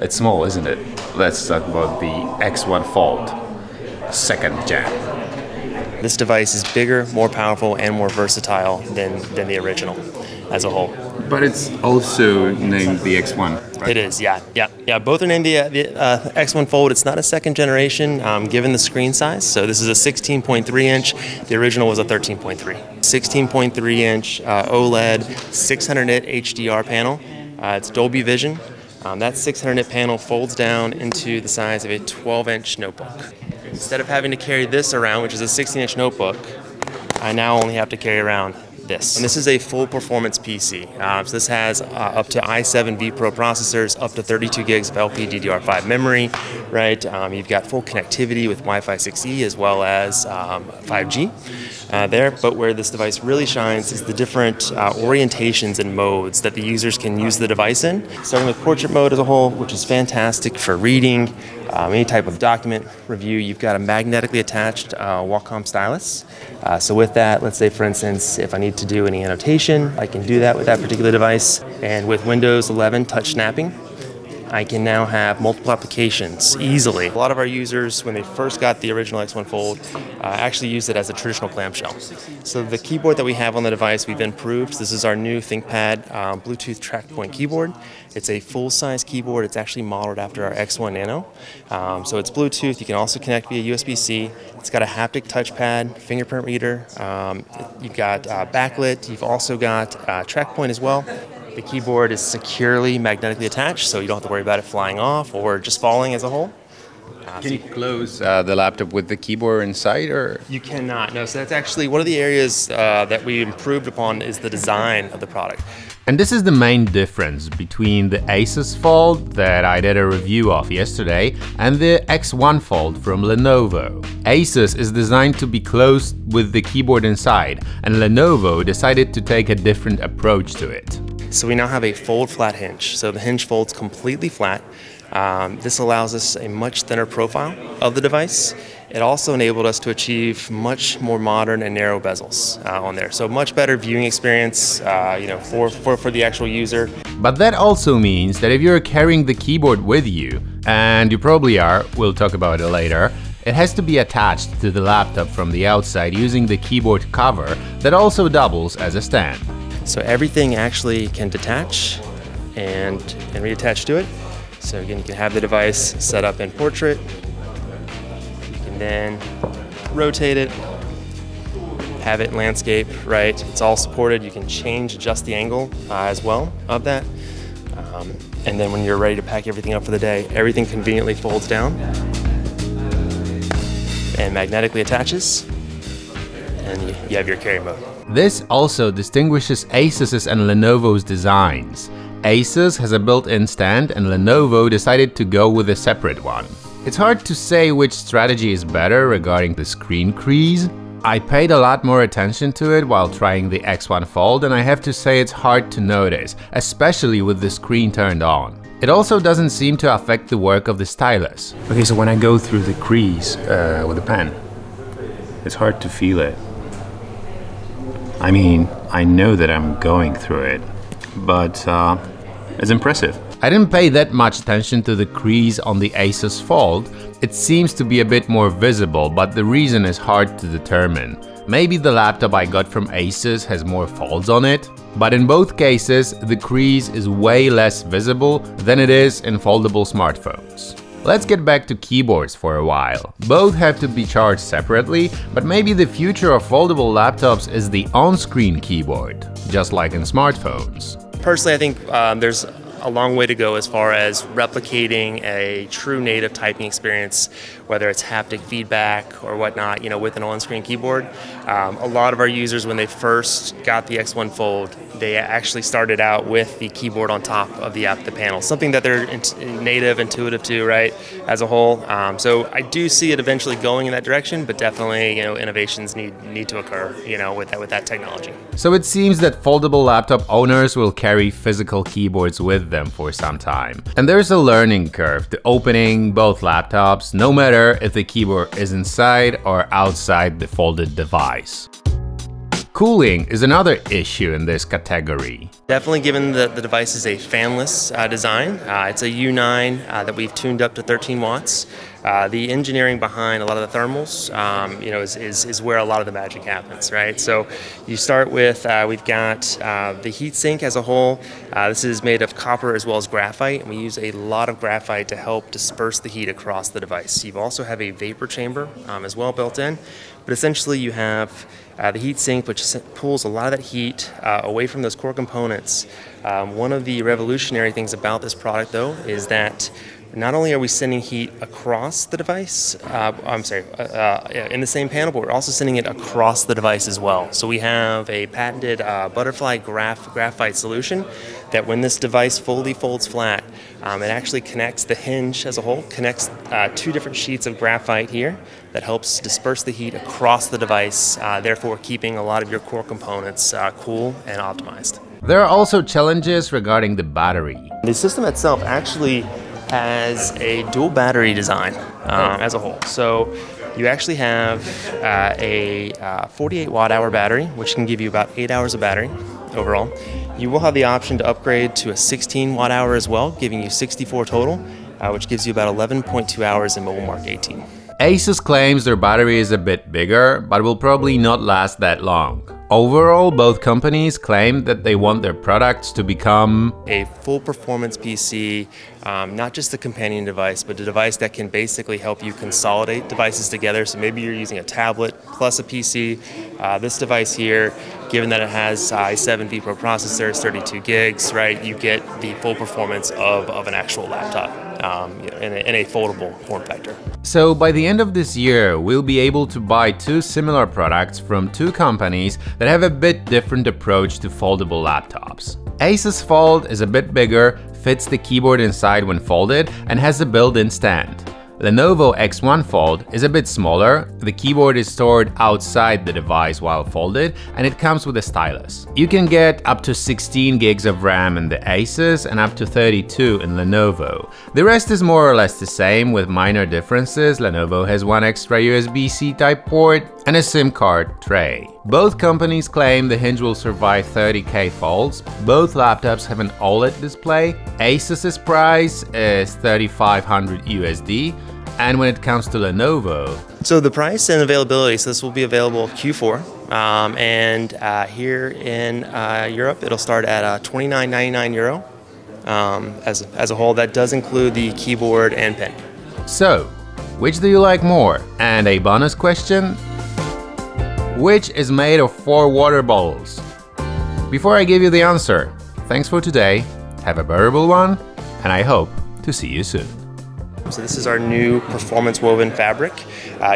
It's small, isn't it? Let's talk about the X1 Fold, 2nd gen. This device is bigger, more powerful, and more versatile than the original as a whole. But it's also named the X1, right? It is, yeah. Both are named the X1 Fold. It's not a 2nd generation, given the screen size. So this is a 16.3 inch. The original was a 13.3. 16.3 inch OLED, 600 nit HDR panel. It's Dolby Vision. That 600 nit panel folds down into the size of a 12-inch notebook. Instead of having to carry this around, which is a 16-inch notebook, I now only have to carry around this. And this is a full performance PC. So this has up to i7 vPro processors, up to 32 gigs of LPDDR5 memory, right? You've got full connectivity with Wi-Fi 6E as well as 5G there. But where this device really shines is the different orientations and modes that the users can use the device in. Starting with portrait mode as a whole, which is fantastic for reading, any type of document review. You've got a magnetically attached Wacom stylus. So with that, let's say for instance, if I need to do any annotation, I can do that with that particular device. And with Windows 11 touch snapping, I can now have multiple applications easily. A lot of our users, when they first got the original X1 Fold, actually used it as a traditional clamshell. So the keyboard that we have on the device, we've improved. This is our new ThinkPad Bluetooth track point keyboard. It's a full-size keyboard. It's actually modeled after our X1 Nano. So it's Bluetooth. You can also connect via USB-C. It's got a haptic touchpad, fingerprint reader. You've got backlit. You've also got track point as well. The keyboard is securely magnetically attached, so you don't have to worry about it flying off or just falling as a whole. Can you close the laptop with the keyboard inside, or? You cannot, no. So that's actually one of the areas that we improved upon is the design of the product. And this is the main difference between the Asus Fold that I did a review of yesterday and the X1 Fold from Lenovo. Asus is designed to be closed with the keyboard inside, and Lenovo decided to take a different approach to it. So we now have a fold flat hinge. So the hinge folds completely flat. This allows us a much thinner profile of the device. It also enabled us to achieve much more modern and narrow bezels on there. So much better viewing experience, for the actual user. But that also means that if you're carrying the keyboard with you, and you probably are, we'll talk about it later, it has to be attached to the laptop from the outside using the keyboard cover that also doubles as a stand. So everything actually can detach and reattach to it. So again, you can have the device set up in portrait. You can then rotate it, have it in landscape, right? It's all supported. You can adjust the angle as well of that. And then when you're ready to pack everything up for the day, everything conveniently folds down and magnetically attaches, and you have your carry mode. This also distinguishes Asus's and Lenovo's designs. Asus has a built-in stand and Lenovo decided to go with a separate one. It's hard to say which strategy is better regarding the screen crease. I paid a lot more attention to it while trying the X1 Fold, and I have to say it's hard to notice, especially with the screen turned on. It also doesn't seem to affect the work of the stylus. Okay, so when I go through the crease with the pen, it's hard to feel it. I mean, I know that I'm going through it, but it's impressive. I didn't pay that much attention to the crease on the Asus Fold. It seems to be a bit more visible, but the reason is hard to determine. Maybe the laptop I got from Asus has more folds on it, but in both cases the crease is way less visible than it is in foldable smartphones. Let's get back to keyboards for a while. Both have to be charged separately, but maybe the future of foldable laptops is the on-screen keyboard, just like in smartphones. Personally, I think there's a long way to go as far as replicating a true native typing experience, whether it's haptic feedback or whatnot, with an on-screen keyboard. A lot of our users, when they first got the X1 Fold, they actually started out with the keyboard on top of the panel, something that they're native, intuitive to, right, as a whole. So I do see it eventually going in that direction, but definitely, innovations need to occur, with that technology. So it seems that foldable laptop owners will carry physical keyboards with them for some time. And there's a learning curve to opening both laptops, no matter if the keyboard is inside or outside the folded device. Cooling is another issue in this category. Definitely, given the device is a fanless design. It's a U9 that we've tuned up to 13 watts. The engineering behind a lot of the thermals, is where a lot of the magic happens, right? So you start with, we've got the heat sink as a whole. This is made of copper as well as graphite, and we use a lot of graphite to help disperse the heat across the device. You also have a vapor chamber as well built in, but essentially you have the heat sink, which pulls a lot of that heat away from those core components. One of the revolutionary things about this product, though, is that not only are we sending heat across the device, in the same panel, but we're also sending it across the device as well. So we have a patented butterfly graphite solution that when this device fully folds flat, it actually connects the hinge as a whole, connects two different sheets of graphite here that helps disperse the heat across the device, therefore keeping a lot of your core components cool and optimized. There are also challenges regarding the battery. The system itself actually has a dual battery design as a whole. So you actually have a 48 watt-hour battery, which can give you about 8 hours of battery overall. You will have the option to upgrade to a 16 watt-hour as well, giving you 64 total, which gives you about 11.2 hours in Mobile Mark 18. Asus claims their battery is a bit bigger, but will probably not last that long. Overall, both companies claim that they want their products to become a full performance PC, not just a companion device, but a device that can basically help you consolidate devices together. So maybe you're using a tablet plus a PC. This device here, given that it has i7 vPro processors, 32 gigs, right, you get the full performance of an actual laptop in a foldable form factor. So by the end of this year, we'll be able to buy two similar products from two companies that have a bit different approach to foldable laptops. Asus Fold is a bit bigger, fits the keyboard inside when folded, and has a built-in stand. Lenovo X1 Fold is a bit smaller, the keyboard is stored outside the device while folded, and it comes with a stylus. You can get up to 16 gigs of RAM in the Asus and up to 32 in Lenovo. The rest is more or less the same with minor differences. Lenovo has one extra USB-C type port and a SIM card tray. Both companies claim the hinge will survive 30K folds. Both laptops have an OLED display. Asus's price is $3,500 USD. And when it comes to Lenovo, so the price and availability, so this will be available Q4, and here in Europe, it'll start at €29.99 as a whole. That does include the keyboard and pen. So, which do you like more? And a bonus question, which is made of 4 water bottles? Before I give you the answer, thanks for today, have a bearable one, and I hope to see you soon. So this is our new performance woven fabric.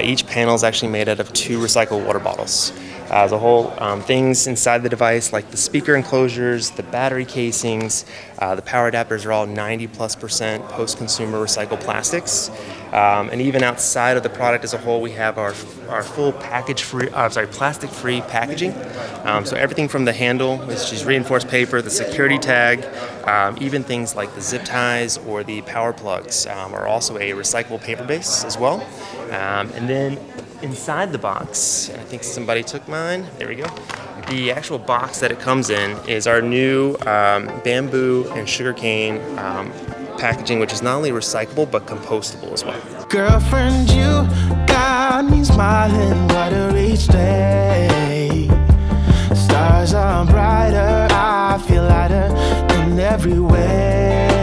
Each panel is actually made out of 2 recycled water bottles. As a whole, things inside the device like the speaker enclosures, the battery casings, the power adapters are all 90+% post-consumer recycled plastics. And even outside of the product as a whole, we have our full plastic-free packaging. So everything from the handle, which is reinforced paper, the security tag, even things like the zip ties or the power plugs are also a recyclable paper base as well. And then inside the box, I think somebody took mine, there we go. The actual box that it comes in is our new bamboo and sugarcane packaging, which is not only recyclable but compostable as well. Girlfriend, you got me smiling brighter each day. Stars are brighter, I feel lighter in every way.